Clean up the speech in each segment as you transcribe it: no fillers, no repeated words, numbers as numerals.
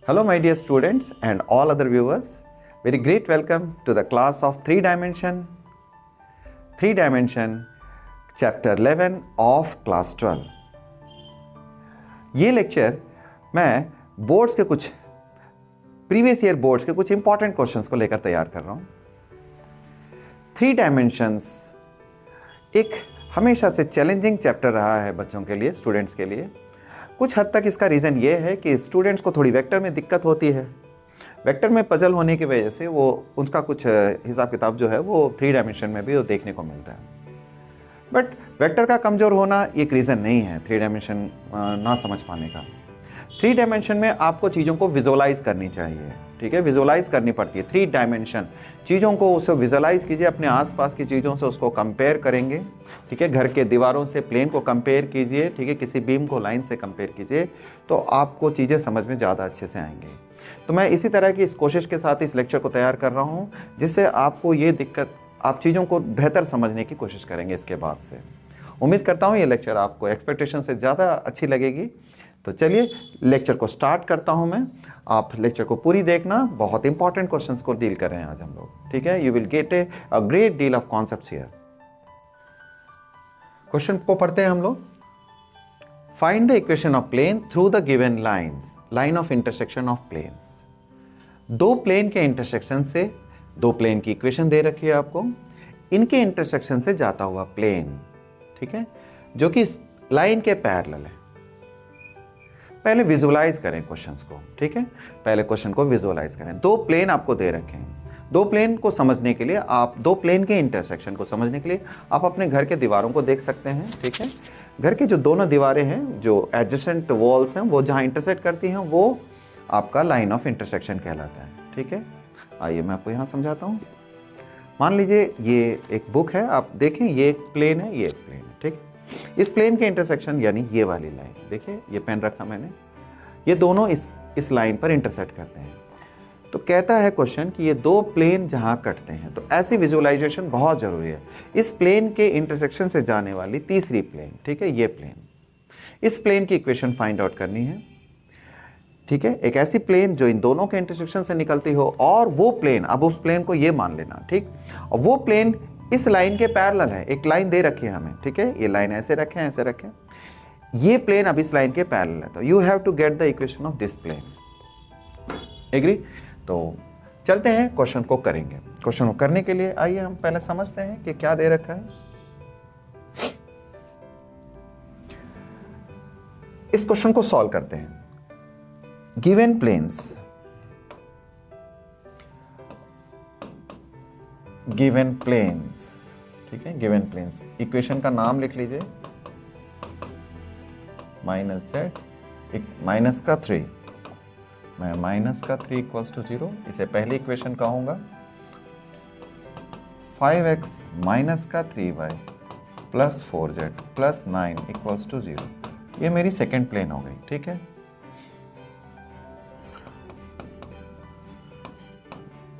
Hello my dear students and all other viewers. Very great welcome to the class of 3 dimension chapter 11 of class 12. ये lecture मैं boards के कुछ previous year boards के कुछ important questions को लेकर तैयार कर रहा हूँ। 3 डायमेंशंस एक हमेशा से चैलेंजिंग चैप्टर रहा है बच्चों के लिए, स्टूडेंट्स के लिए। कुछ हद तक इसका रीज़न ये है कि स्टूडेंट्स को थोड़ी वेक्टर में दिक्कत होती है। वेक्टर में पजल होने की वजह से वो उसका कुछ हिसाब किताब जो है वो 3 डायमेंशन में भी वो देखने को मिलता है। बट वेक्टर का कमज़ोर होना एक रीज़न नहीं है 3 डायमेंशन ना समझ पाने का। 3 डायमेंशन में आपको चीज़ों को विजुअलाइज करनी चाहिए, ठीक है, विजुअलाइज करनी पड़ती है। 3 डायमेंशन चीज़ों को उसे विजुअलाइज कीजिए, अपने आसपास की चीज़ों से उसको कंपेयर करेंगे, ठीक है, घर के दीवारों से प्लेन को कंपेयर कीजिए, ठीक है, किसी बीम को लाइन से कंपेयर कीजिए, तो आपको चीज़ें समझ में ज़्यादा अच्छे से आएंगी। तो मैं इसी तरह की इस कोशिश के साथ इस लेक्चर को तैयार कर रहा हूँ, जिससे आपको ये दिक्कत, आप चीज़ों को बेहतर समझने की कोशिश करेंगे इसके बाद से। उम्मीद करता हूँ ये लेक्चर आपको एक्सपेक्टेशन से ज़्यादा अच्छी लगेगी। तो चलिए लेक्चर को स्टार्ट करता हूँ मैं। आप लेक्चर को पूरी देखना, बहुत इंपॉर्टेंट क्वेश्चंस को डील कर रहे हैं आज हम लोग, ठीक है। You will get a great deal of concepts here. Question को पढ़ते हैं हम लोग। Find the equation of plane through the given lines, line of intersection of planes. दो प्लेन के इंटरसेक्शन से, दो प्लेन की इक्वेशन दे रखी है आपको, इनके इंटरसेक्शन से जाता हुआ प्लेन, ठीक है, जो कि इस लाइन के पैरेलल है। पहले विजुअलाइज करें क्वेश्चंस को, ठीक है, पहले क्वेश्चन को विजुअलाइज करें। दो प्लेन आपको दे रखे हैं। दो प्लेन को समझने के लिए आप, दो प्लेन के इंटरसेक्शन को समझने के लिए आप अपने घर के दीवारों को देख सकते हैं, ठीक है। घर की जो दोनों दीवारें हैं, जो एडजेसेंट वॉल्स हैं, वो जहाँ इंटरसेक्ट करती हैं, वो आपका लाइन ऑफ इंटरसेक्शन कहलाता है, ठीक है। आइए मैं आपको यहाँ समझाता हूँ। मान लीजिए ये एक बुक है, आप देखें, ये एक प्लेन है, ये एक प्लेन है, ठीक है। इस प्लेन के इंटरसेक्शन यानी ये वाली लाइन, देखिए ये पेन रखा मैंने, ये दोनों इस लाइन पर इंटरसेक्ट करते हैं। तो कहता है क्वेश्चन कि ये दो प्लेन जहां कटते हैं, तो ऐसी विजुअलाइजेशन बहुत जरूरी है। इस प्लेन के इंटरसेक्शन से जाने वाली तीसरी प्लेन, ठीक है, ये प्लेन, इस प्लेन की इक्वेशन फाइंड आउट करनी है, ठीक है। एक ऐसी प्लेन जो इन दोनों के इंटरसेक्शन से निकलती हो, और वो प्लेन, अब उस प्लेन को ये मान लेना, ठीक, और वो प्लेन इस लाइन के पैरेलल है। एक लाइन दे रखी है हमें, ठीक है, ये लाइन ऐसे रखें, ऐसे रखें, ये प्लेन अब इस लाइन के पैरेलल है। तो you have to get the equation of this plane. Agree? तो चलते हैं क्वेश्चन को करेंगे। क्वेश्चन को करने के लिए आइए हम पहले समझते हैं कि क्या दे रखा है। इस क्वेश्चन को सॉल्व करते हैं। गिवन प्लेन्स, गिवन प्लेन्स, ठीक है, गिवन प्लेन्स, इक्वेशन का नाम लिख लीजिए, माइनस जेड, माइनस का 3, मैं माइनस का 3 इक्वल्स टू 0, इसे पहली इक्वेशन कहूंगा। 5x माइनस का 3y plus 4z plus 9 equals to 0, ये मेरी सेकेंड प्लेन हो गई, ठीक है।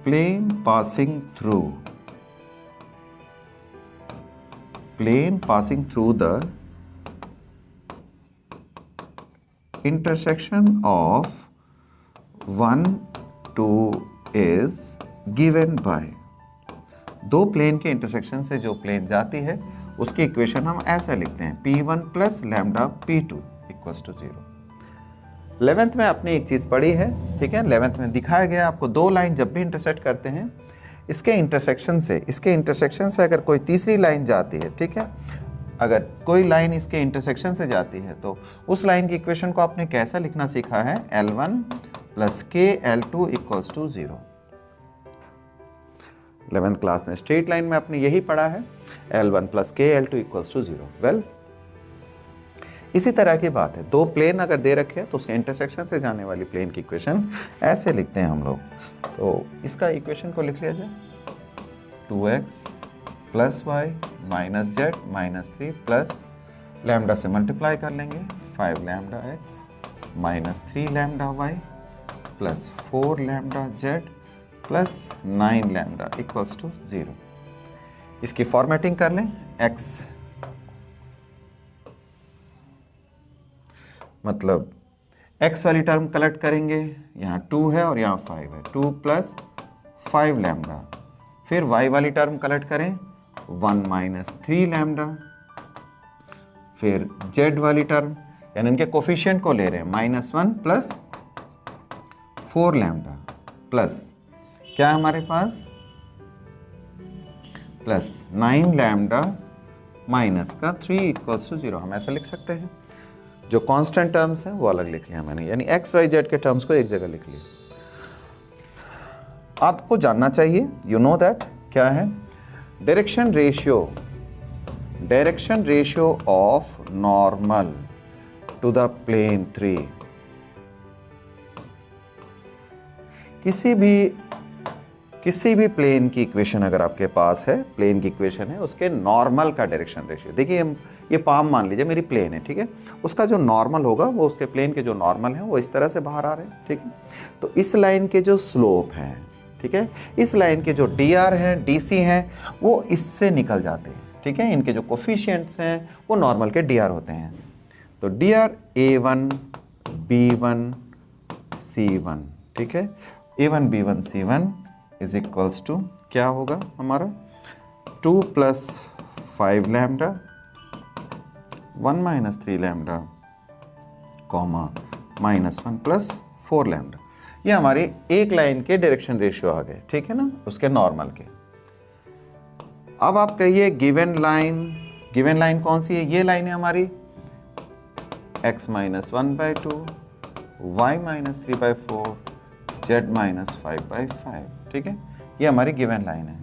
Plane passing through, plane passing through the intersection of 1, 2 is given by, दो प्लेन के इंटरसेक्शन से जो प्लेन जाती है उसकी इक्वेशन हम ऐसा लिखते हैं, P1 plus lambda P2 equals to 0। 11th में आपने एक चीज़ पढ़ी है, ठीक है, 11th में दिखाया गया आपको, दो लाइन जब भी इंटरसेक्ट करते हैं, इसके इंटरसेक्शन से अगर कोई तीसरी लाइन जाती है, ठीक है, अगर कोई लाइन इसके इंटरसेक्शन से जाती है, तो उस लाइन की इक्वेशन को आपने कैसा लिखना सीखा है, L1 प्लस के L2 equals to 0। 11th class में स्ट्रेट लाइन में आपने यही पढ़ा है, L1 प्लस के L2 इक्वल्स टू 0। वेल, इसी तरह की बात है, दो प्लेन अगर दे रखे हैं तो उसके इंटरसेक्शन से जाने वाली प्लेन की इक्वेशन ऐसे लिखते हैं हम लोग। तो इसका इक्वेशन को लिख लिया जाए, 2x plus y minus z minus 3 plus lambda से मल्टीप्लाई कर लेंगे, 5 lambda x minus 3 lambda y plus 4 lambda z plus 9 lambda equals to 0। इसकी फॉर्मेटिंग कर लें, x मतलब x वाली टर्म कलेक्ट करेंगे, यहाँ 2 है और यहाँ 5 है, 2 प्लस 5 लैम्डा। फिर y वाली टर्म कलेक्ट करें, 1 माइनस 3 लैम्डा। फिर z वाली टर्म यानी इनके कोफिशिएंट को ले रहे हैं, -1 प्लस 4 लैम्डा प्लस क्या है हमारे पास, प्लस 9 लैम्डा माइनस का 3 इक्वल्स टू 0। हम ऐसा लिख सकते हैं। जो कांस्टेंट टर्म्स हैं वो अलग लिख लिया मैंने, यानी एक्स वाई जेड के टर्म्स को एक जगह लिख लिया। आपको जानना चाहिए, यू नो दैट क्या है, direction ratio of normal to the plane 3। किसी भी प्लेन की इक्वेशन अगर आपके पास है, प्लेन की इक्वेशन है, उसके नॉर्मल का डायरेक्शन रेशियो, देखिए ये पाम मान लीजिए मेरी प्लेन है, ठीक है, उसका जो नॉर्मल होगा वो उसके प्लेन के जो नॉर्मल है वो इस तरह से बाहर आ रहे हैं, ठीक है। तो इस लाइन के जो स्लोप हैं, ठीक है, इस लाइन के जो dr हैं, dc हैं, वो इससे निकल जाते हैं, ठीक है। इनके जो कोफिशिएंट्स हैं वो नॉर्मल के dr होते हैं। तो dr a1 b1 c1, ठीक है, a1 b1 c1 is equals to क्या होगा हमारा, 2 plus 5 lambda 1 minus 3 lambda comma -1 plus 4 lambda. ये हमारी एक लाइन के डायरेक्शन रेशियो आ गए, ठीक है ना, उसके नॉर्मल के। अब आप कहिए गिवन लाइन कौन सी है, ये लाइन है हमारी x minus 1/2 y minus 3/4 z minus 5/5, ठीक है, ये हमारी गिवन लाइन है।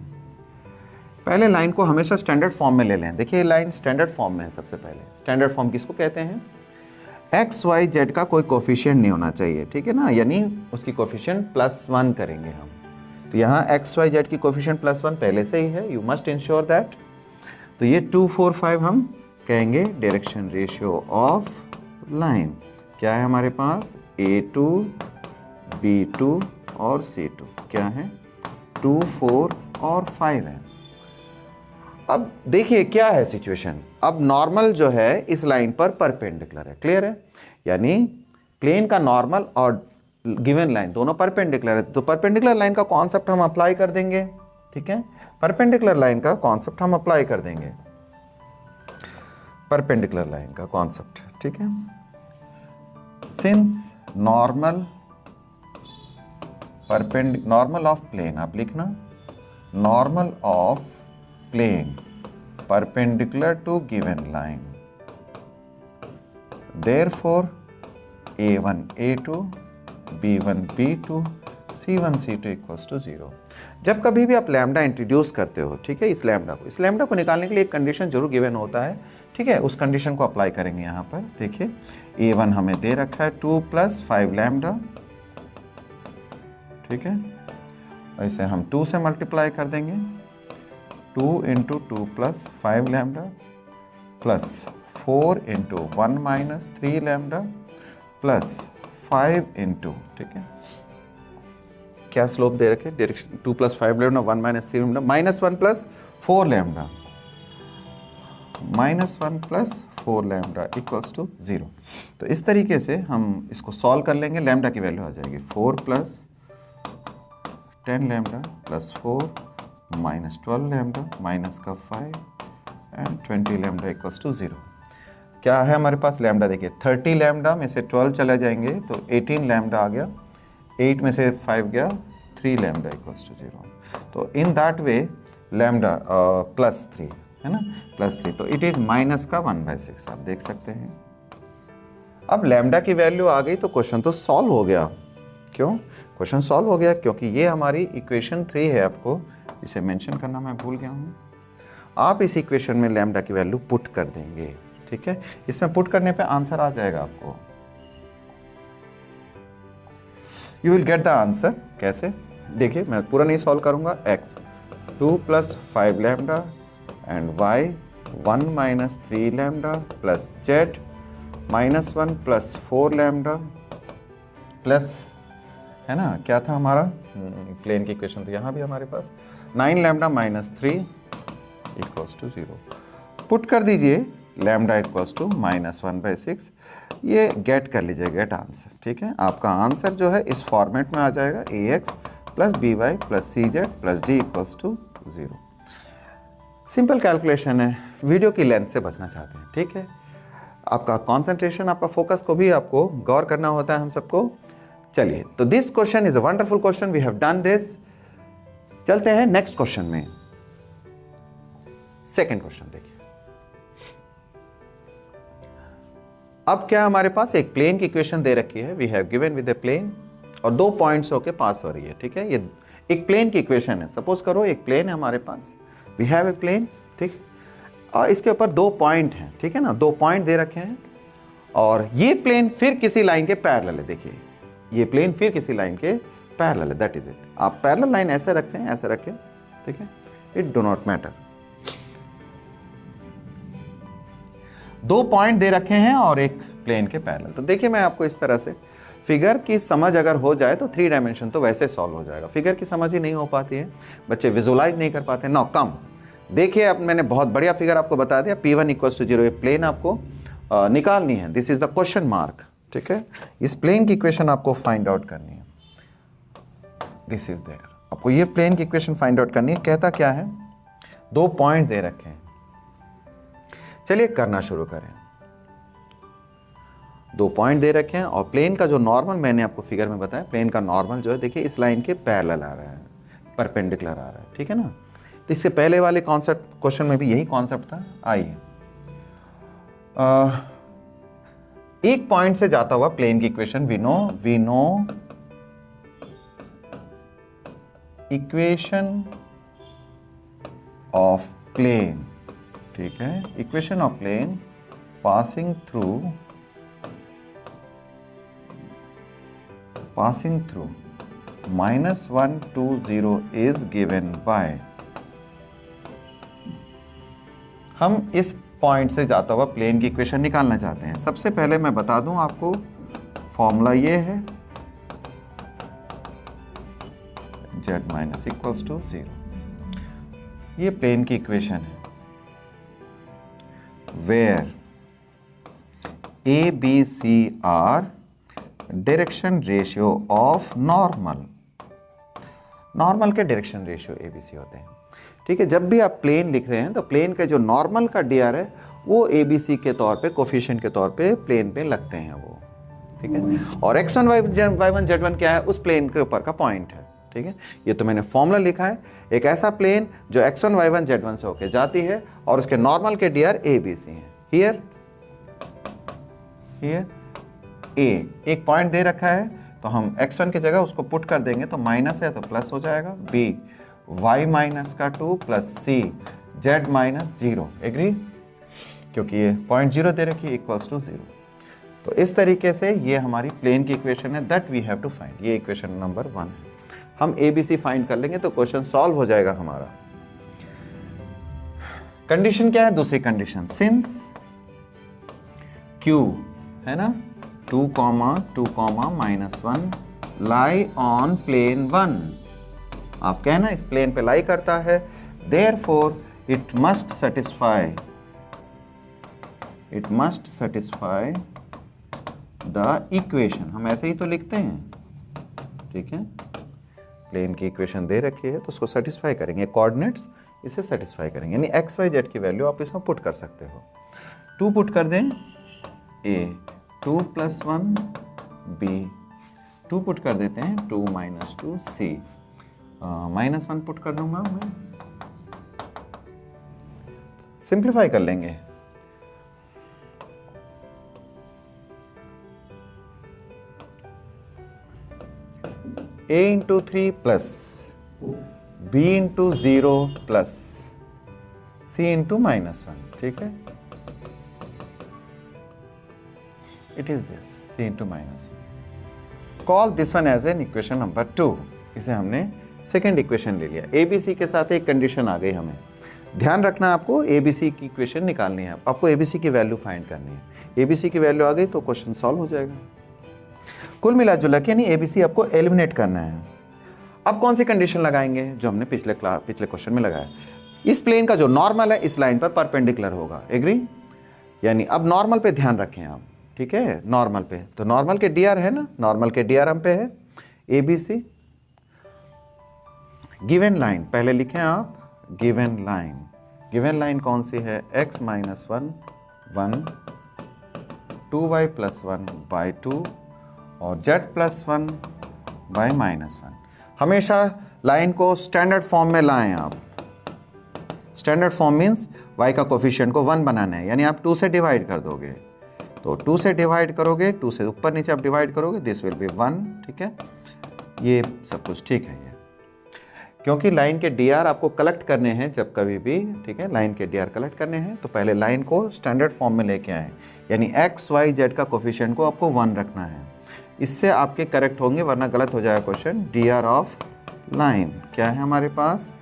पहले लाइन को हमेशा स्टैंडर्ड फॉर्म में ले लें। देखिए लाइन स्टैंडर्ड फॉर्म में है। सबसे पहले स्टैंडर्ड फॉर्म किसको कहते हैं, एक्स वाई जेड का कोई कोफिशिएंट नहीं होना चाहिए, ठीक है ना, यानी उसकी कोफिशिएंट +1 करेंगे हम। तो यहाँ एक्स वाई जेड की कोफिशिएंट +1 पहले से ही है, यू मस्ट इंश्योर दैट। तो ये 2 4 5 हम कहेंगे डायरेक्शन रेशियो ऑफ लाइन। क्या है हमारे पास, A2 B2 और C2 क्या है, 2 4 और 5 है। अब देखिए क्या है सिचुएशन, अब नॉर्मल जो है इस लाइन पर परपेंडिकुलर है, क्लियर है, यानी प्लेन का नॉर्मल और गिवन लाइन दोनों परपेंडिकुलर है। तो परपेंडिकुलर लाइन का कॉन्सेप्ट हम अप्लाई कर देंगे, ठीक है, परपेंडिकुलर लाइन का कॉन्सेप्ट हम अप्लाई कर देंगे, परपेंडिकुलर लाइन का कॉन्सेप्ट, ठीक है। सिंस नॉर्मल ऑफ प्लेन, आप लिखना normal of plane perpendicular to given line, therefore a1 a2 b1 b2 c1 c2 equals to 0। जब कभी भी आप लैम्डा इंट्रोड्यूस करते हो, ठीक है, इस लैम्डा को निकालने के लिए एक कंडीशन जरूर गिवन होता है, ठीक है, उस कंडीशन को अप्लाई करेंगे यहाँ पर। देखिए a1 हमें दे रखा है 2 प्लस 5 लैम्डा, ठीक है, ऐसे हम 2 से मल्टीप्लाई कर देंगे, 2 into 2 plus 5 lambda plus 4 into 1 minus 3 lambda plus 5 into, ठीक है, क्या स्लोप दे रखे, direction 2 plus 5 lambda 1 minus 3 lambda -1 plus 4 lambda -1 plus 4 lambda equals to 0। तो इस तरीके से हम इसको सॉल्व कर लेंगे, लैम्डा की वैल्यू आ जाएगी 4 plus 10 lambda plus 4 minus 12 lambda minus का 5 एंड 20 लैम्डा इक्वल्स टू 0। क्या है हमारे पास लैम्डा, देखिए 30 लैम्डा में से 12 चले जाएंगे तो 18 लैम्डा आ गया, 8 में से 5 गया, 3 लैम्डा इक्वल्स टू 0। तो इन दैट वे लैम्डा +3 है ना, +3, तो इट इज़ माइनस का 1/6, आप देख सकते हैं। अब लैम्डा की वैल्यू आ गई तो क्वेश्चन तो सॉल्व हो गया। क्यों क्वेश्चन सॉल्व हो गया, क्योंकि ये हमारी इक्वेशन 3 है, आपको इसे मेंशन करना मैं भूल गया हूँ। आप इस इक्वेशन में लैम्डा की वैल्यू पुट कर देंगे, ठीक है, इसमें पुट करने पे आंसर आ जाएगा आपको, you will get the answer. कैसे, देखिए मैं पूरा नहीं सॉल्व करूंगा। x 2 plus 5 lambda and y 1 minus 3 lambda plus z -1 plus 4 lambda plus, है ना, क्या था हमारा प्लेन की इक्वेशन, तो यहाँ भी हमारे पास 9 lambda minus 3 equals to 0। Put कर दीजिए लैम्डा इक्वल्स टू -1/6, ये गेट कर लीजिए, गेट आंसर, ठीक है। आपका आंसर जो है इस फॉर्मेट में आ जाएगा, ax plus by plus cz plus d equals to 0। Simple calculation है, वीडियो की लेंथ से बचना चाहते हैं, ठीक है। आपका कॉन्सेंट्रेशन, आपका फोकस को भी आपको गौर करना होता है हम सबको। चलिए, तो this question is a wonderful question, we have done this. चलते हैं नेक्स्ट क्वेश्चन में। सेकंड क्वेश्चन देखिए। अब क्या हमारे पास एक प्लेन की इक्वेशन दे रखी है, we have given with a plane, और 2 पॉइंट्स होके पास हो रही है, ठीक है। ये एक प्लेन की इक्वेशन है। सपोज करो एक प्लेन है हमारे पास, वी हैव ए प्लेन, ठीक, और इसके ऊपर 2 पॉइंट हैं, ठीक है ना, 2 पॉइंट दे रखे हैं, और ये प्लेन फिर किसी लाइन के पैरेलल है। देखिए, ये प्लेन फिर किसी लाइन के पैरेलल है, दैट इज इट। आप पैरेलल लाइन ऐसे रखें, ऐसे रखें, ठीक है, it do not matter. 2 point दे रखे हैं और एक प्लेन के पैरेलल। तो देखिए, मैं आपको इस तरह से फिगर की समझ अगर हो जाए तो 3 डायमेंशन तो वैसे सॉल्व हो जाएगा। फिगर की समझ ही नहीं हो पाती है, बच्चे विजुलाइज नहीं कर पाते। नो कम, देखिए, अब मैंने बहुत बढ़िया फिगर आपको बता दिया, P1 इक्वल्स टू 0। ये प्लेन आपको निकालनी है, this is the question mark, ठीक है। इस प्लेन की इक्वेशन आपको फाइंड आउट करनी है, दिस इज देयर। आपको ये प्लेन की इक्वेशन फाइंड आउट करनी है। कहता क्या है, 2 पॉइंट दे रखे हैं। चलिए करना शुरू करें। 2 पॉइंट दे रखे हैं और प्लेन का जो नॉर्मल मैंने आपको फिगर में बताया, प्लेन का नॉर्मल जो है, देखिए इस लाइन के पैरेलल आ रहा है, परपेंडिकुलर आ रहा है, ठीक है ना। तो इससे पहले वाले कॉन्सेप्ट क्वेश्चन में भी यही कॉन्सेप्ट था। आइए, एक पॉइंट से जाता हुआ प्लेन की equation, we know equation of plane, ठीक है, equation of plane passing through -1 to 0 is given by. हम इस पॉइंट से जाता हुआ प्लेन की इक्वेशन निकालना चाहते हैं। सबसे पहले मैं बता दूं आपको, फॉर्मूला ये है, z माइनस इक्वल्स टू 0। ये प्लेन की इक्वेशन है, where ABC are direction ratio of normal. Normal के डायरेक्शन रेशियो ABC होते हैं, ठीक है। जब भी आप प्लेन लिख रहे हैं तो प्लेन का जो नॉर्मल का dr है वो ABC के तौर पे, कोफिशिएंट के तौर पे प्लेन पे लगते हैं वो, ठीक है। और x1 y1 z1 क्या है, उस प्लेन के ऊपर का पॉइंट है, ठीक है। ये तो मैंने फॉर्मूला लिखा है, एक ऐसा प्लेन जो x1 y1 z1 से होके जाती है और उसके नॉर्मल के dr ABC हैं। हियर A एक पॉइंट दे रखा है, तो हम x1 की जगह उसको पुट कर देंगे, तो माइनस है तो प्लस हो जाएगा। B y माइनस का 2 प्लस C z माइनस 0, एग्री, क्योंकि ये पॉइंट 0 दे रखी है, इक्वल्स टू 0। तो इस तरीके से ये हमारी प्लेन की इक्वेशन है, that we have to find. ये इक्वेशन नंबर 1 है। हम ABC फाइंड कर लेंगे तो क्वेश्चन सॉल्व हो जाएगा हमारा। कंडीशन क्या है, दूसरी कंडीशन, सिंस Q है ना 2, 2, -1 लाई ऑन प्लेन 1। आप कहना इस प्लेन पे लाई करता है, therefore it must satisfy the equation. हम ऐसे ही तो लिखते हैं, ठीक है। प्लेन की इक्वेशन दे रखी है तो उसको सेटिस्फाई करेंगे, कोऑर्डिनेट्स इसे सेटिस्फाई करेंगे, यानी एक्स वाई जेड की वैल्यू आप इसमें पुट कर सकते हो। 2 पुट कर दें, A 2 + 1 B 2 पुट कर देते हैं, 2 - 2 C -1 पुट कर दूंगा मैं, सिंप्लीफाई कर लेंगे। A × 3 plus B × 0 plus C × -1, ठीक है। It is this C × -1. Call this one as an equation number 2. इसे हमने सेकेंड इक्वेशन ले लिया। ABC के साथ एक कंडीशन आ गई हमें। ध्यान रखना, आपको ABC की इक्वेशन निकालनी है, आपको ABC की वैल्यू फाइंड करनी है। ABC की वैल्यू आ गई तो क्वेश्चन सॉल्व हो जाएगा। कुल मिला जुला के, यानी ABC आपको एलिमिनेट करना है। अब कौन सी कंडीशन लगाएंगे, जो हमने पिछले क्वेश्चन में लगाया। इस प्लेन का जो नॉर्मल है इस लाइन पर परपेंडिकुलर होगा, एग्री। यानी अब नॉर्मल पे ध्यान रखें आप, ठीक है, नॉर्मल पे। तो नॉर्मल के डी आर है ना, नॉर्मल के डी आर हम पे है A B C. Given line पहले लिखें आप, गिवन लाइन। गिवन लाइन कौन सी है, x minus 1 1 2y plus 1 by 2 और z प्लस 1 बाई माइनस 1। हमेशा लाइन को स्टैंडर्ड फॉर्म में लाएं आप। स्टैंडर्ड फॉर्म मीन्स y का कोफिशिएंट को 1 बनाना है, यानी आप 2 से डिवाइड कर दोगे। तो 2 से डिवाइड करोगे, 2 से ऊपर नीचे आप डिवाइड करोगे, दिस विल बी 1। ठीक है, ये सब कुछ ठीक है। ये क्योंकि लाइन के डी आर आपको कलेक्ट करने हैं जब कभी भी, ठीक है, लाइन के डी आर कलेक्ट करने हैं तो पहले लाइन को स्टैंडर्ड फॉर्म में लेके आए, यानी x y z का कोफिशिएंट को आपको 1 रखना है। इससे आपके करेक्ट होंगे, वरना गलत हो जाएगा question. D R of line क्या है हमारे पास,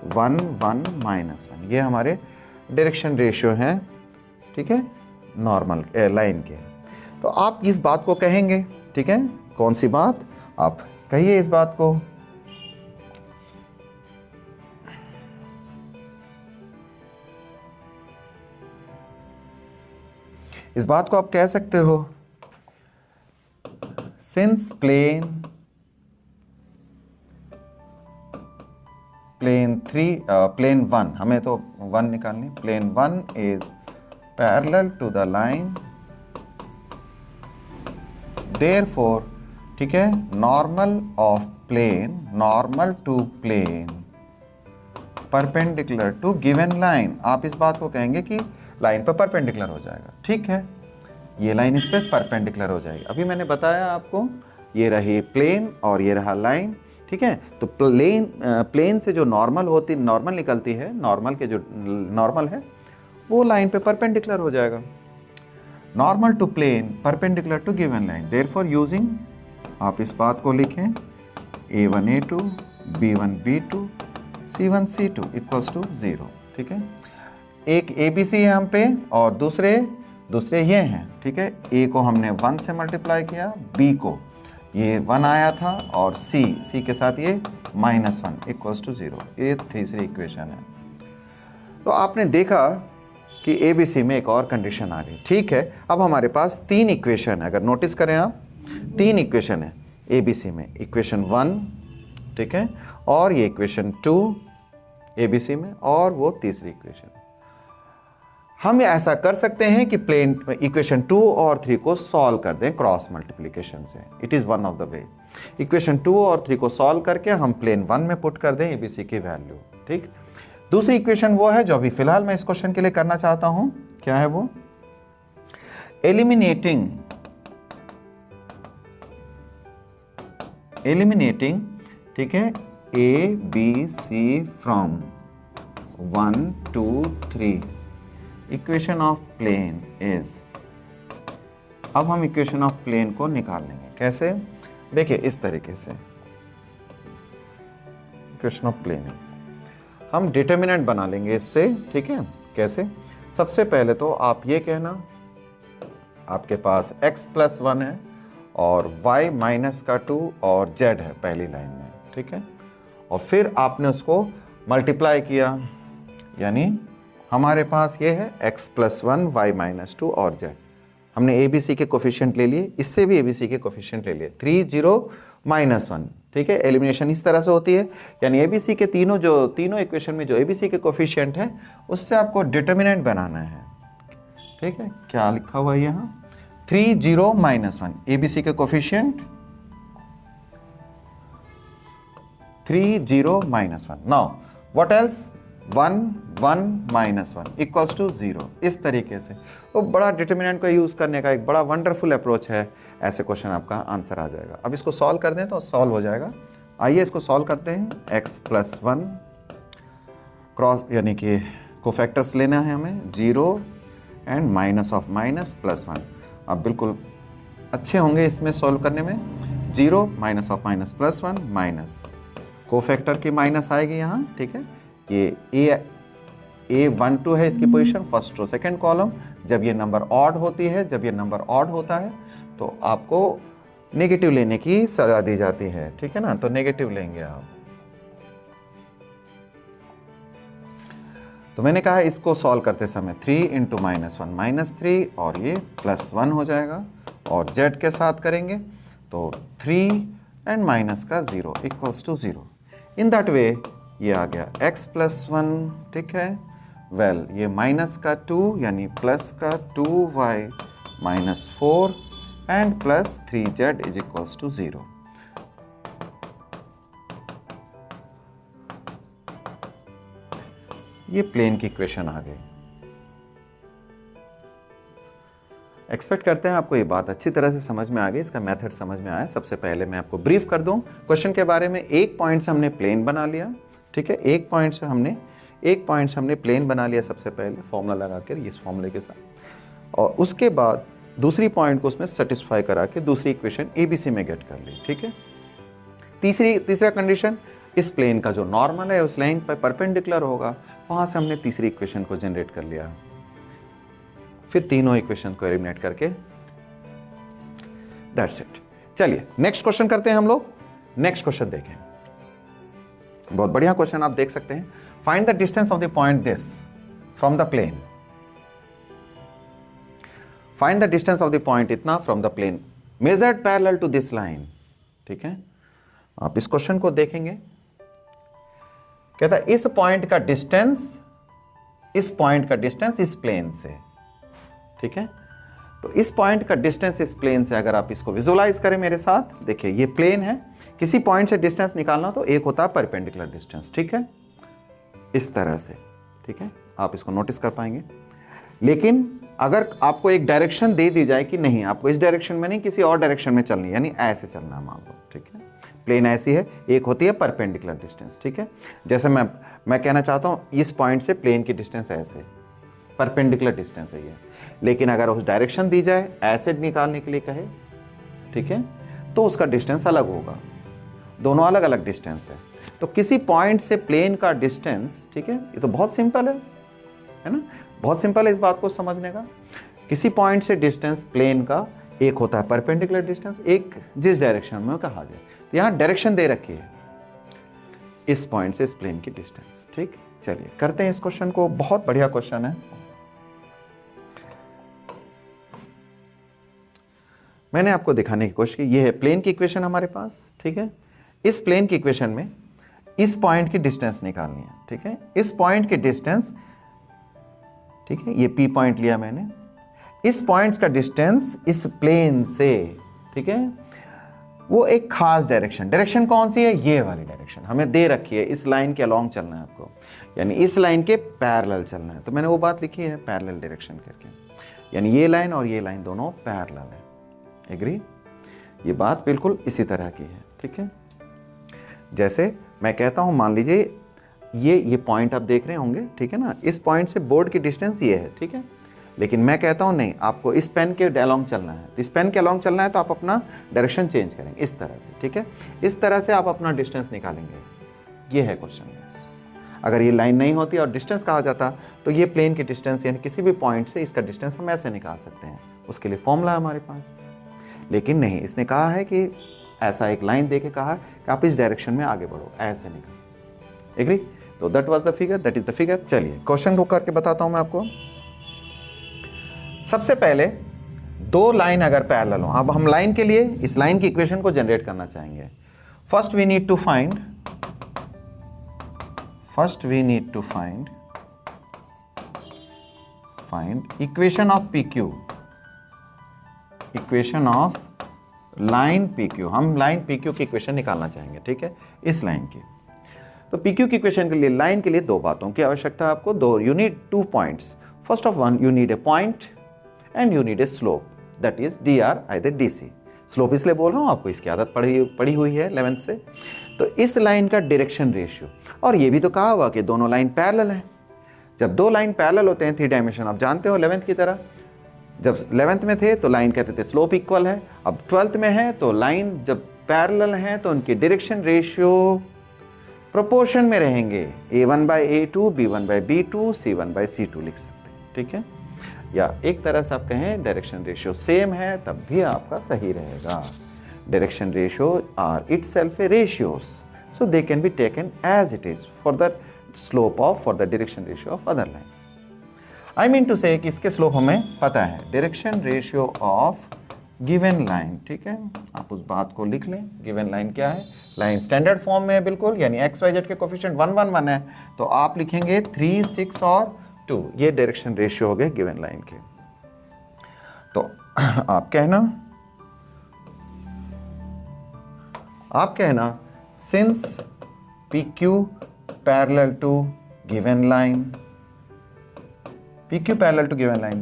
1 1 माइनस 1। ये हमारे डायरेक्शन रेशियो हैं, ठीक है, नॉर्मल लाइन के। तो आप इस बात को कहेंगे, ठीक है, कौन सी बात, आप कहिए इस बात को। इस बात को आप कह सकते हो, सिंस प्लेन 1, हमें तो 1 निकालनी, plane 1 is parallel to the line, therefore, ठीक है, normal of plane, normal to plane perpendicular to given line. आप इस बात को कहेंगे कि लाइन पर परपेंडिकुलर हो जाएगा। ठीक है, ये लाइन इस पर परपेंडिकुलर हो जाएगी। अभी मैंने बताया आपको, ये रही प्लेन और ये रहा लाइन। ठीक है, तो प्लेन से जो नॉर्मल निकलती है, नॉर्मल के जो नॉर्मल है वो लाइन पे परपेंडिकुलर हो जाएगा। Normal to plane perpendicular to given line, therefore using, आप इस बात को लिखें, a1 a2 b1 b2 c1 c2 equals to 0। ठीक है, एक ए बी सी है हम पे और दूसरे ये हैं। ठीक है, ए को हमने 1 से मल्टीप्लाई किया, बी को ये 1 आया था और सी के साथ ये -1 इक्वल्स टू 0। ये तीसरी इक्वेशन है। तो आपने देखा कि ए बी सी में एक और कंडीशन आ गई। ठीक है, अब हमारे पास 3 इक्वेशन है, अगर नोटिस करें आप, 3 इक्वेशन है ए बी सी में। इक्वेशन 1, ठीक है, और ये इक्वेशन 2 ए बी सी में, और वो तीसरी इक्वेशन। हम ऐसा कर सकते हैं कि प्लेन इक्वेशन 2 और 3 को सॉल्व कर दें क्रॉस मल्टीप्लिकेशन से। It is one of the way. Equation 2 और 3 को सॉल्व करके हम प्लेन 1 में पुट कर दें एबीसी की वैल्यू। ठीक, दूसरी इक्वेशन वो है जो अभी फिलहाल मैं इस क्वेश्चन के लिए करना चाहता हूं। क्या है वो, एलिमिनेटिंग, ठीक है, A B C from 1 2 3 equation of plane is. अब हम इक्वेशन ऑफ प्लेन को निकाल लेंगे। कैसे, देखिए इस तरीके से, इक्वेशन ऑफ प्लेन इज, हम डिटर्मिनेंट बना लेंगे इससे। ठीक है, कैसे, सबसे पहले तो आप ये कहना, आपके पास x + 1 है और y -2 और z है पहली लाइन में। ठीक है, और फिर आपने उसको मल्टीप्लाई किया, यानी हमारे पास ये है x + 1 y -2 और z। हमने ए बी सी के कोफिशिएंट ले लिए, इससे भी ए बी सी के कोफिशिएंट ले लिए, 3 0 -1। ठीक है, एलिमिनेशन इस तरह से होती है, यानी ए बी सी के तीनों इक्वेशन में जो ए बी सी के कोफिशिएंट है उससे आपको डिटर्मिनेंट बनाना है। ठीक है, क्या लिखा हुआ है यहाँ, 3 0 -1 ए बी सी के coefficient 3 0 -1। Now what else, 1 1 -1 equals to 0। इस तरीके से तो बड़ा डिटर्मिनेंट का यूज़ करने का एक बड़ा वंडरफुल अप्रोच है, ऐसे क्वेश्चन आपका आंसर आ जाएगा। अब इसको सॉल्व कर दें तो सॉल्व हो जाएगा। आइए इसको सॉल्व करते हैं। x + 1 क्रॉस, यानी कि कोफैक्टर्स लेना है हमें, 0 एंड -(-) अब बिल्कुल अच्छे होंगे इसमें सॉल्व करने में। 0 -(-) माइनस कोफैक्टर की माइनस आएगी यहाँ। ठीक है, ये A12 है इसकी position, first row second column. जब ये नंबर ऑड होती है, जब ये नंबर ऑड होता है तो आपको नेगेटिव लेने की सलाह दी जाती है। ठीक है ना, तो नेगेटिव लेंगे आप। तो मैंने कहा इसको सॉल्व करते समय 3 इंटू -1 -3 और ये +1 हो जाएगा और z के साथ करेंगे तो 3 एंड माइनस का 0 equals to 0। In that way ये आ गया x +1, ठीक है। वेल ये माइनस का 2 यानी प्लस का 2y -4 and plus 3z is equals to 0। ये प्लेन की इक्वेशन आ गई। एक्सपेक्ट करते हैं आपको ये बात अच्छी तरह से समझ में आ गई, इसका मेथड समझ में आया। सबसे पहले मैं आपको ब्रीफ कर दूं क्वेश्चन के बारे में। एक पॉइंट से हमने प्लेन बना लिया, ठीक है। एक पॉइंट से हमने प्लेन बना लिया सबसे पहले फॉर्मूला लगा कर इस फॉर्मूले के साथ, और उसके बाद दूसरी पॉइंट को उसमें सेटिस्फाई करा के दूसरी इक्वेशन ABC में गेट कर ली, ठीक है। तीसरा कंडीशन, इस प्लेन का जो नॉर्मल है उस लाइन पर परपेंडिकुलर होगा, वहां से हमने तीसरी इक्वेशन को जनरेट कर लिया। फिर तीनों इक्वेशन को एलिमिनेट करके दैट्स इट। चलिए नेक्स्ट क्वेश्चन करते हैं हम लोग। नेक्स्ट क्वेश्चन देखें, बहुत बढ़िया क्वेश्चन आप देख सकते हैं। Find the distance of the point this from the plane. Find the distance of the point इतना from the plane measured parallel to this line, ठीक है। आप इस क्वेश्चन को देखेंगे, कहता है इस पॉइंट का डिस्टेंस इस प्लेन से, ठीक है। तो इस पॉइंट का डिस्टेंस इस प्लेन से अगर आप इसको विजुअलाइज करें मेरे साथ, देखिए ये प्लेन है, किसी पॉइंट से डिस्टेंस निकालना तो एक होता है परपेंडिकुलर डिस्टेंस, ठीक है, इस तरह से, ठीक है। आप इसको नोटिस कर पाएंगे। लेकिन अगर आपको एक डायरेक्शन दे दी जाए कि नहीं आपको इस डायरेक्शन में नहीं किसी और डायरेक्शन में चलनी, यानी ऐसे चलना है मान लो, ठीक है। प्लेन ऐसी है, एक होती है परपेंडिकुलर डिस्टेंस, ठीक है। जैसे मैं कहना चाहता हूँ इस पॉइंट से प्लेन की डिस्टेंस ऐसे परपेंडिकुलर डिस्टेंस है ये, लेकिन अगर उस डायरेक्शन दी जाए ऐसे निकालने के लिए कहे, ठीक है, तो उसका डिस्टेंस अलग होगा, दोनों अलग अलग डिस्टेंस है। तो किसी पॉइंट से प्लेन का डिस्टेंस, ठीक है, ये तो बहुत सिंपल है ना, बहुत सिंपल है इस बात को समझने का। किसी पॉइंट से डिस्टेंस प्लेन का एक होता है परपेंडिकुलर डिस्टेंस, एक जिस डायरेक्शन में कहा जाए, तो यहाँ डायरेक्शन दे रखी है इस पॉइंट से इस प्लेन की डिस्टेंस, ठीक। चलिए करते हैं इस क्वेश्चन को, बहुत बढ़िया क्वेश्चन है। मैंने आपको दिखाने की कोशिश की, ये है प्लेन की इक्वेशन हमारे पास, ठीक है। इस प्लेन की इक्वेशन में इस पॉइंट की डिस्टेंस निकालनी है, ठीक है। इस पॉइंट की डिस्टेंस, ठीक है, ये P पॉइंट लिया मैंने, इस पॉइंट्स का डिस्टेंस इस प्लेन से, ठीक है, वो एक खास डायरेक्शन कौन सी है, ये वाली डायरेक्शन हमें दे रखी है, इस लाइन के अलोंग चलना है आपको, यानी इस लाइन के पैरेलल चलना है। तो मैंने वो बात लिखी है पैरेलल डायरेक्शन करके, यानी ये लाइन और ये लाइन दोनों पैरेलल है। एग्री? ये बात बिल्कुल इसी तरह की है, ठीक है। जैसे मैं कहता हूं, मान लीजिए ये पॉइंट आप देख रहे होंगे, ठीक है ना, इस पॉइंट से बोर्ड की डिस्टेंस ये है, ठीक है। लेकिन मैं कहता हूं नहीं, आपको इस पेन के अलोंग चलना है, तो इस पेन के अलोंग चलना है तो आप अपना डायरेक्शन चेंज करेंगे इस तरह से, ठीक है। इस तरह से आप अपना डिस्टेंस निकालेंगे। ये है क्वेश्चन। अगर ये लाइन नहीं होती और डिस्टेंस कहा जाता तो ये प्लेन की डिस्टेंस, यानी किसी भी पॉइंट से इसका डिस्टेंस हम ऐसे निकाल सकते हैं, उसके लिए फॉर्मूला है हमारे पास। लेकिन नहीं, इसने कहा है कि ऐसा एक लाइन देके कहा कि आप इस डायरेक्शन में आगे बढ़ो, ऐसे निकाल। एग्री? तो that was the figure, that is the figure. चलिए क्वेश्चन को करके बताता हूं मैं आपको। सबसे पहले दो लाइन अगर पैरेलल हो, अब हम लाइन के लिए इस लाइन की इक्वेशन को जनरेट करना चाहेंगे। First we need to find equation of PQ, equation of line PQ। हम लाइन PQ की इक्वेशन निकालना चाहेंगे, ठीक है, इस लाइन की। तो PQ की इक्वेशन के लिए, लाइन के लिए दो बातों की आवश्यकता है आपको, दो। You need 2 points. First of one, you need a point and you need a slope, that is dr either dc। Slope इसलिए बोल रहा हूँ, आपको इसकी आदत पड़ी हुई है 11th से। तो इस लाइन का डायरेक्शन रेशियो, और ये भी तो कहा हुआ कि दोनों लाइन पैरेलल हैं। जब दो लाइन पैरेलल होते हैं 3 डायमेंशन, आप जानते हो 11th की तरह, जब 11th में थे तो लाइन कहते थे स्लोप इक्वल है, अब 12th में है तो लाइन जब पैरेलल हैं तो उनकी डायरेक्शन रेशियो प्रोपोर्शन में रहेंगे, A1/A2, B1/B2, C1/C2 लिख सकते हैं, ठीक है। या एक तरह से आप कहें डायरेक्शन रेशियो सेम है तब भी आपका सही रहेगा। Direction ratio are itself a ratios, so they can be taken as it is. For the slope of for the direction ratio of other line. I mean to say कि इसके slope हमें पता है, direction ratio of given line, ठीक है, आप उस बात को लिख लें। गिवन लाइन क्या है, लाइन स्टैंडर्ड फॉर्म में है बिल्कुल, यानी एक्स वाई जेड के कोफिशिएंट 1 1 1 है, तो आप लिखेंगे 3 6 और 2, ये डायरेक्शन रेशियो हो गए गिवन लाइन के। तो आप कहना since P Q parallel to given line, P Q parallel to given line,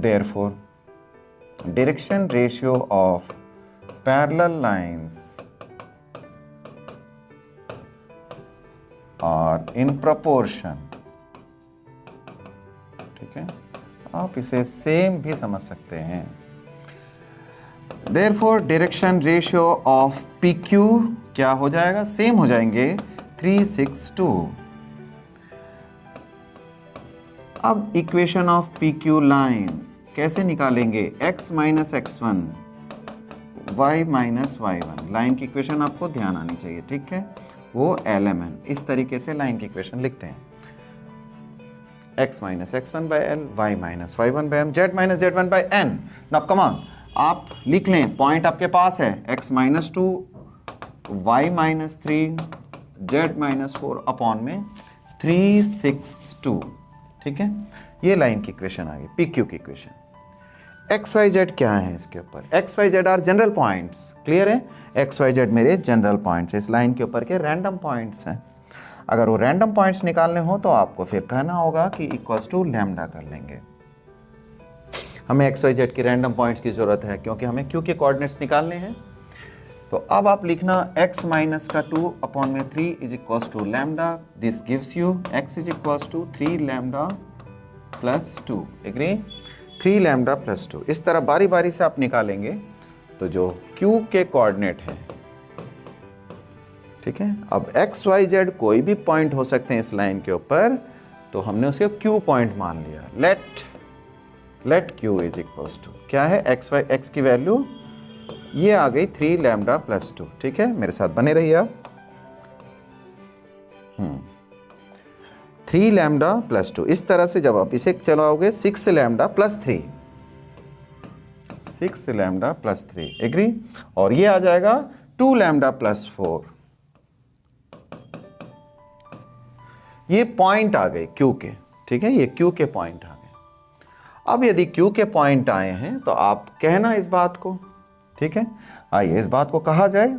therefore direction ratio of parallel lines are in proportion, ठीक है, आप इसे सेम भी समझ सकते हैं। therefore direction ratio of PQ क्या हो जाएगा, सेम हो जाएंगे 3 6 2। अब इक्वेशन ऑफ PQ लाइन कैसे निकालेंगे, x minus x1 y minus y1, line की इक्वेशन आपको ध्यान आनी चाहिए, ठीक है, वो LMN, इस तरीके से लाइन की इक्वेशन लिखते हैं, x minus x1 by L, y minus y1 by m, z minus z1 by n। Now come on, आप लिख लें, पॉइंट आपके पास है x minus 2 y minus 3 z minus 4 upon में 3 6 2, ठीक है, ये लाइन की इक्वेशन आ गई, PQ की इक्वेशन। एक्स वाई जेड क्या है इसके ऊपर, x y z are general points, clear है, एक्स वाई जेड मेरे जनरल पॉइंट्स, इस लाइन के ऊपर के रैंडम पॉइंट्स हैं। अगर वो रैंडम पॉइंट्स निकालने हो तो आपको फिर कहना होगा कि इक्वल्स टू लैम्डा कर लेंगे। हमें एक्स वाई जेड की रैंडम पॉइंट्स की जरूरत है क्योंकि हमें क्यू के कोऑर्डिनेट्स निकालने हैं। तो अब आप लिखना x माइनस का 2 अपॉन में 3 is equals to lambda, this gives you x is equals to 3 lambda plus 2, agree, 3 lambda plus 2। इस तरह बारी बारी से आप निकालेंगे तो जो q के कोऑर्डिनेट है, ठीक है, अब x y z कोई भी पॉइंट हो सकते हैं इस लाइन के ऊपर, तो हमने उसे q पॉइंट मान लिया। Let q is equals to क्या है, x की वैल्यू ये आ गई 3 लैम्डा प्लस 2, ठीक है, मेरे साथ बने रहिए आप। 3 लैम्डा प्लस 2, इस तरह से जब आप इसे चलाओगे 6 lambda plus 3, 6 lambda plus 3, agree, और ये आ जाएगा 2 लैम्डा प्लस 4। ये पॉइंट आ गए क्यू के, ठीक है, ये क्यू के पॉइंट आ गए। अब यदि क्यू के पॉइंट आए हैं तो आप कहना इस बात को, ठीक है, आइए इस बात को कहा जाए।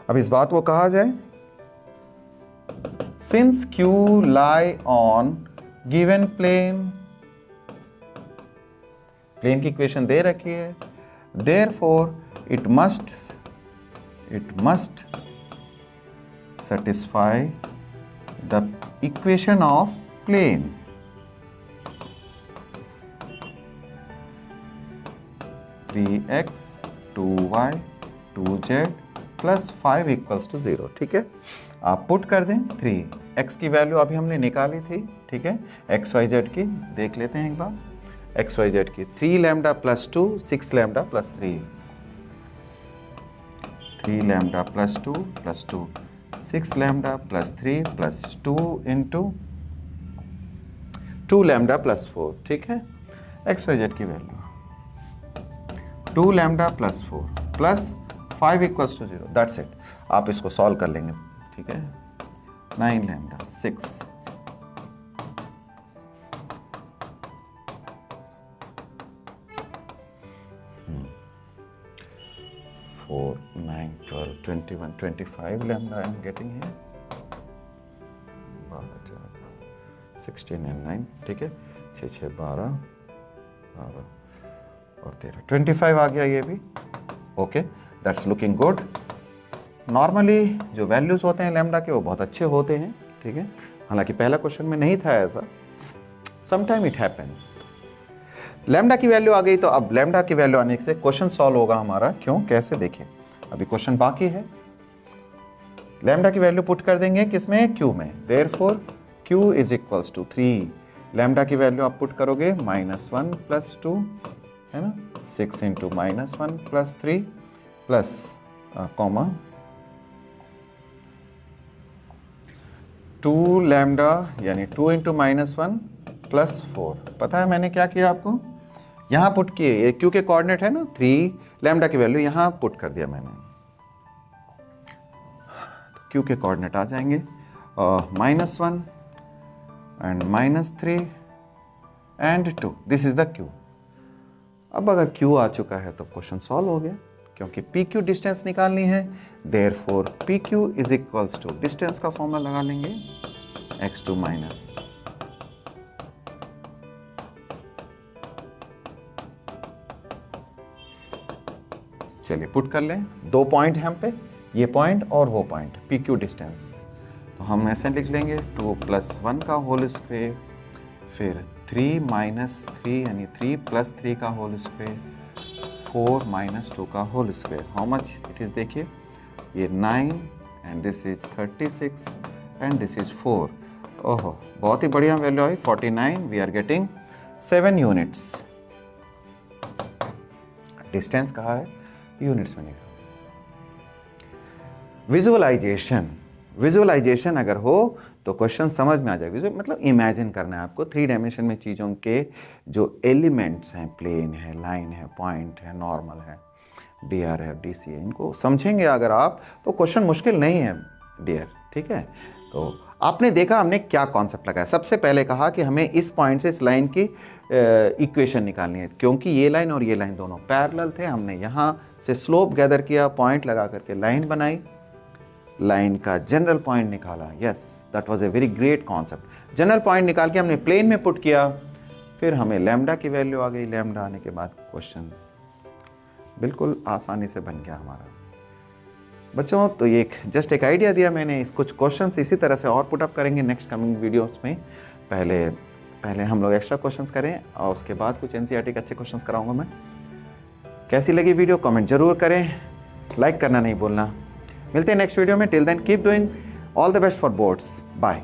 अब इस बात को कहा जाए, सिंस Q lie on given plane, plane की इक्वेशन दे रखी है, therefore it must satisfy the equation of plane, 3x 2y 2z plus 5 equals to 0, ठीक है, आप पुट कर दें 3, x की वैल्यू अभी हमने निकाली थी, ठीक है, x y z की देख लेते हैं एक बार, x y z की 3 lambda plus 2 6 lambda plus 3, 3 lambda plus 2 plus 2 6 lambda plus 3 plus 2 into 2 lambda plus 4, ठीक है, एक्स वाई जेड की value 2 lambda plus 4 plus 5 equals to 0, that's it. आप इसको सॉल्व कर लेंगे, ठीक है, 9 lambda 6 4 9 12 21 25 lambda I am getting here, 16 and 9, ठीक है, 6 6 12 और 13 25 आ गया ये भी, okay, that's looking good. Normally जो वैल्यूज होते हैं लैम्डा के वो बहुत अच्छे होते हैं, ठीक है, हालांकि पहला क्वेश्चन में नहीं था ऐसा, समटाइम इट हैपेंस। लैम्डा की वैल्यू आ गई तो अब लैम्डा की वैल्यू आने से क्वेश्चन सॉल्व होगा हमारा, क्यों, कैसे, देखिए अभी क्वेश्चन बाकी है। लैम्डा की वैल्यू पुट कर देंगे किसमें, क्यू में, therefore Q is equals to 3 lambda की वैल्यू आप पुट करोगे -1 + 2 है ना, 6 × -1 + 3 प्लस कॉमा 2 लैम्डा यानी 2 × -1 + 4। पता है मैंने क्या किया आपको, यहाँ पुट किए, ये क्यू के कोऑर्डिनेट है ना, 3 लैम्डा की वैल्यू यहाँ पुट कर दिया मैंने, तो क्यू के कोऑर्डिनेट आ जाएंगे -1 and -3 and 2, this is the Q. अब अगर क्यू आ चुका है तो क्वेश्चन सॉल्व हो गया, क्योंकि पी क्यू डिस्टेंस निकालनी है, therefore P Q is equals to distance का फॉर्मूला लगा लेंगे x2 माइनस चलिए पुट कर लें, 2 पॉइंट है हम पे, ये पॉइंट और वो पॉइंट, पी क्यू डिस्टेंस, तो हम ऐसे लिख लेंगे 2 + 1 का होल स्क्वायर, फिर 3 - 3 यानी 3 + 3 का होल स्क्वायर, 4 - 2 का whole square, how much it is, देखिए ये 9 and this is 36 and this is 4। ओहो बहुत ही बढ़िया वैल्यू आई 49, we are getting 7 units. Distance कहाँ है, यूनिट्स में निकल। विजुअलाइजेशन अगर हो तो क्वेश्चन समझ में आ जाएगा। मतलब इमेजिन करना है आपको 3 डायमेंशन में चीज़ों के जो एलिमेंट्स हैं, प्लेन है, लाइन है, पॉइंट है, नॉर्मल है, डीआर है, डीसी है, इनको समझेंगे अगर आप तो क्वेश्चन मुश्किल नहीं है डियर, ठीक है। तो आपने देखा हमने क्या कॉन्सेप्ट लगाया, सबसे पहले कहा कि हमें इस पॉइंट से इस लाइन की इक्वेशन निकालनी है, क्योंकि ये लाइन और ये लाइन दोनों पैरेलल थे। हमने यहाँ से स्लोप गैदर किया, पॉइंट लगा करके लाइन बनाई, लाइन का जनरल पॉइंट निकाला। Yes, that was a very great concept. General point निकाल के हमने प्लेन में पुट किया, फिर हमें लैम्डा की वैल्यू आ गई। लैम्डा आने के बाद क्वेश्चन बिल्कुल आसानी से बन गया हमारा। बच्चों तो ये जस्ट एक आइडिया दिया मैंने, इस कुछ क्वेश्चंस इसी तरह से और पुटअप करेंगे नेक्स्ट कमिंग वीडियोस में। पहले हम लोग एक्स्ट्रा क्वेश्चंस करें और उसके बाद कुछ एनसीईआरटी के अच्छे क्वेश्चंस कराऊंगा मैं। कैसी लगी वीडियो कमेंट जरूर करें, लाइक करना नहीं भूलना। मिलते हैं नेक्स्ट वीडियो में, till then keep doing, all the best for boards, bye.